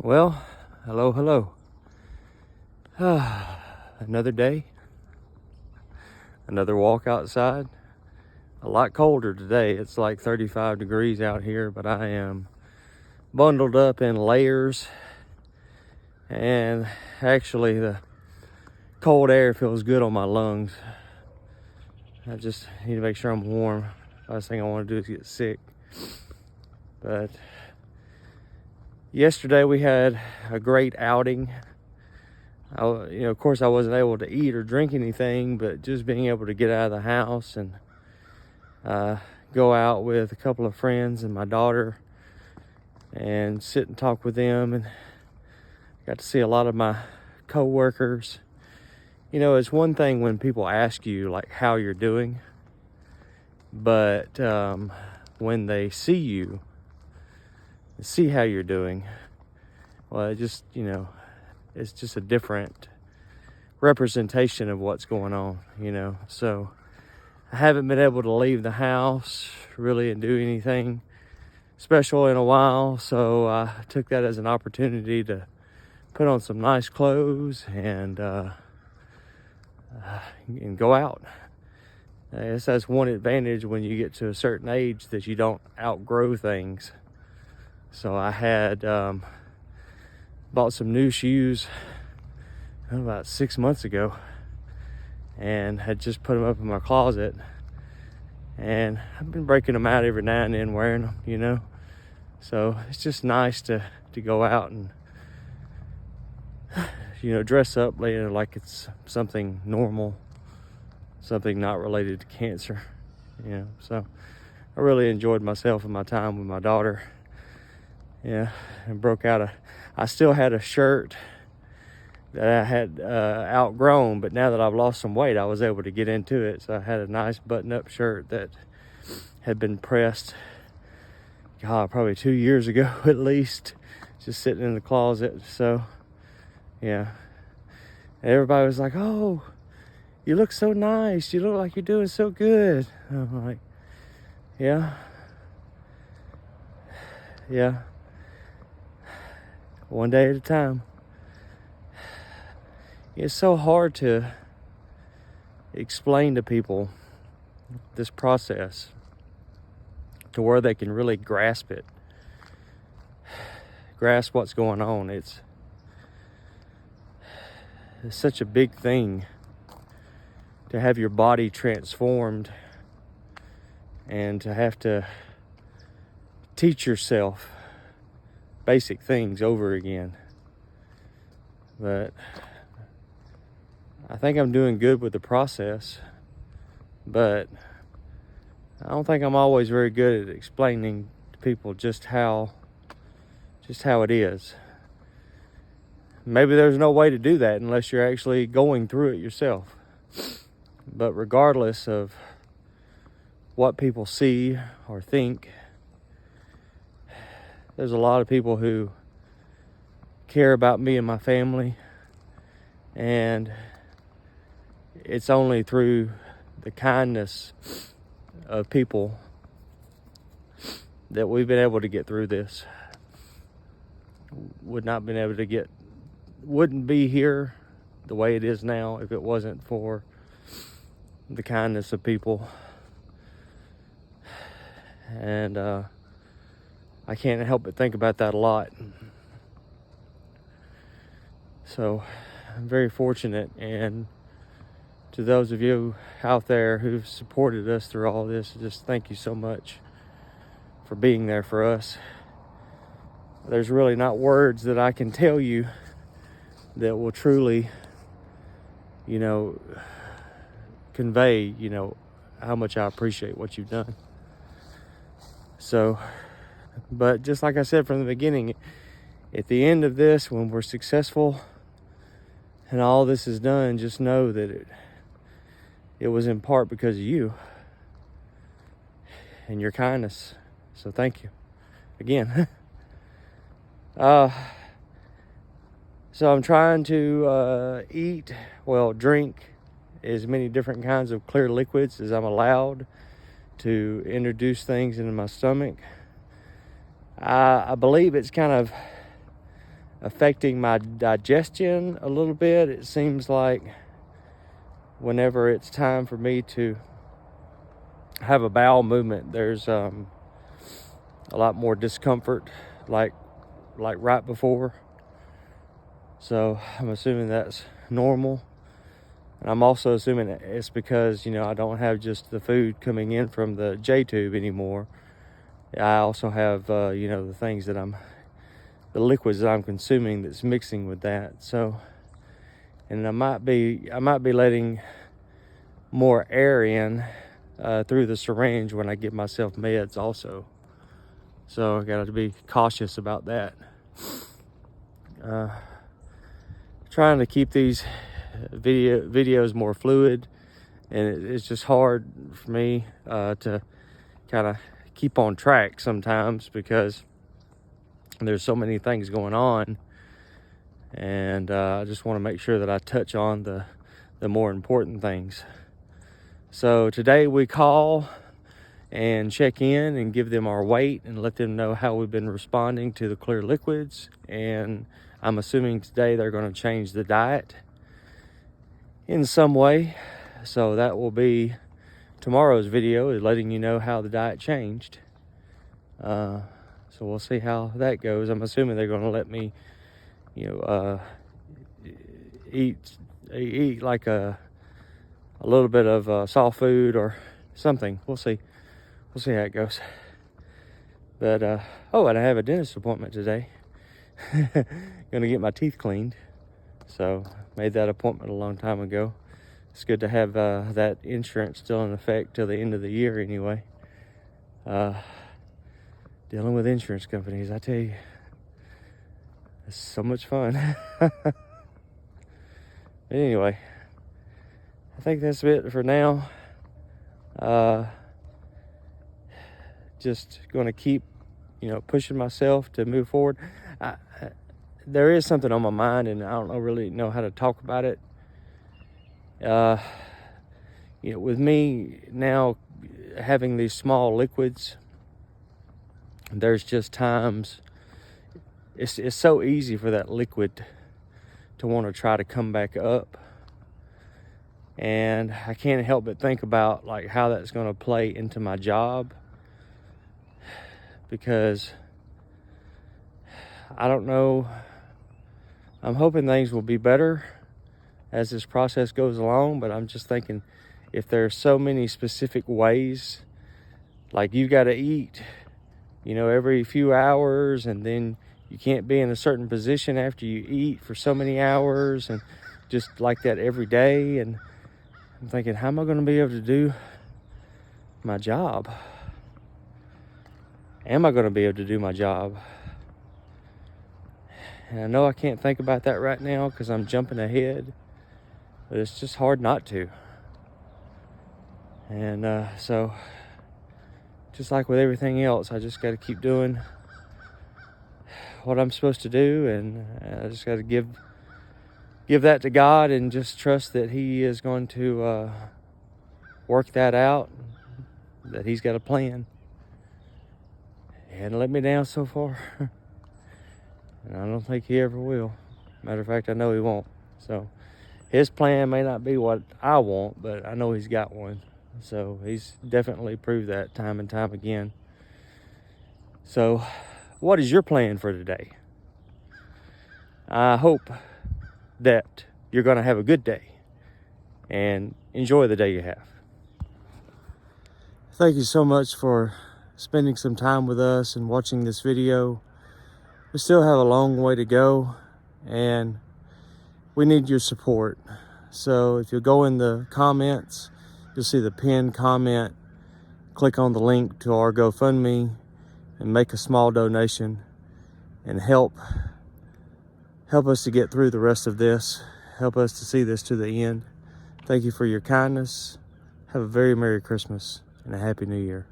Well, hello. Another day, another walk outside. A lot colder today. It's like 35 degrees out here, but I am bundled up in layers. And actually, the cold air feels good on my lungs. I just need to make sure I'm warm. Last thing I want to do is get sick. But yesterday we had a great outing. Of course, I wasn't able to eat or drink anything, but just being able to get out of the house and go out with a couple of friends and my daughter and sit and talk with them, and got to see a lot of my co-workers. You know, it's one thing when people ask you like how you're doing, but when they see you, see how you're doing, well, it just, it's just a different representation of what's going on, So I haven't been able to leave the house really and do anything special in a while. So I took that as an opportunity to put on some nice clothes and go out. I guess that's one advantage when you get to a certain age, that you don't outgrow things. So I had bought some new shoes about 6 months ago and had just put them up in my closet, and I've been breaking them out every now and then, wearing them, so it's just nice to go out and dress up like it's something normal, something not related to cancer. So I really enjoyed myself and my time with my daughter. And I still had a shirt that I had outgrown, but now that I've lost some weight, I was able to get into it. So I had a nice button-up shirt that had been pressed, probably 2 years ago at least, just sitting in the closet. So, yeah. Everybody was like, "Oh, you look so nice. You look like you're doing so good." I'm like, yeah. One day at a time. It's so hard to explain to people this process to where they can really grasp it, grasp what's going on. It's such a big thing to have your body transformed and to have to teach yourself basic things over again. But I think I'm doing good with the process, but I don't think I'm always very good at explaining to people just how it is. Maybe there's no way to do that unless you're actually going through it yourself. But regardless of what people see or think, there's a lot of people who care about me and my family, and it's only through the kindness of people that we've been able to get through this. Wouldn't be here the way it is now if it wasn't for the kindness of people. And I can't help but think about that a lot. So I'm very fortunate, and to those of you out there who've supported us through all this, just thank you so much for being there for us. There's really not words that I can tell you that will truly, convey, how much I appreciate what you've done. So, but just like I said from the beginning, at the end of this, when we're successful and all this is done, just know that it was in part because of you and your kindness. So thank you again. So I'm trying to drink as many different kinds of clear liquids as I'm allowed to introduce things into my stomach. I believe it's kind of affecting my digestion a little bit. It seems like whenever it's time for me to have a bowel movement, there's a lot more discomfort, like right before. So I'm assuming that's normal. And I'm also assuming it's because, I don't have just the food coming in from the J-tube anymore. I also have, the things that the liquids that I'm consuming that's mixing with that. So, and I might be letting more air in through the syringe when I give myself meds also. So I got to be cautious about that. Trying to keep these videos more fluid, and it's just hard for me to kind of keep on track sometimes because there's so many things going on, and I just want to make sure that I touch on the more important things. So today we call and check in and give them our weight and let them know how we've been responding to the clear liquids. And I'm assuming today they're going to change the diet in some way. So that will be tomorrow's video, is letting you know how the diet changed. So we'll see how that goes. I'm assuming they're going to let me, eat like a little bit of soft food or something. We'll see how it goes. But and I have a dentist appointment today. Gonna get my teeth cleaned. So made that appointment a long time ago. It's good to have that insurance still in effect till the end of the year anyway. Dealing with insurance companies, I tell you, it's so much fun. But anyway, I think that's it for now. Just going to keep, pushing myself to move forward. There is something on my mind, and I don't really know how to talk about it. With me now having these small liquids, there's just times it's so easy for that liquid to want to try to come back up. And I can't help but think about like how that's going to play into my job, because I don't know. I'm hoping things will be better as this process goes along, but I'm just thinking if there's so many specific ways, like you got to eat, every few hours, and then you can't be in a certain position after you eat for so many hours, and just like that every day. And I'm thinking, how am I going to be able to do my job? Am I going to be able to do my job? And I know I can't think about that right now because I'm jumping ahead, but it's just hard not to. And so, just like with everything else, I just got to keep doing what I'm supposed to do, and I just got to give that to God and just trust that He is going to work that out, that He's got a plan. He hadn't let me down so far. And I don't think He ever will. Matter of fact, I know He won't. So His plan may not be what I want, but I know He's got one. So He's definitely proved that time and time again. So what is your plan for today? I hope that you're going to have a good day and enjoy the day you have. Thank you so much for spending some time with us and watching this video. We still have a long way to go, and we need your support. So if you go in the comments, you'll see the pinned comment. Click on the link to our GoFundMe and make a small donation and help us to get through the rest of this. Help us to see this to the end. Thank you for your kindness. Have a very Merry Christmas and a Happy New Year.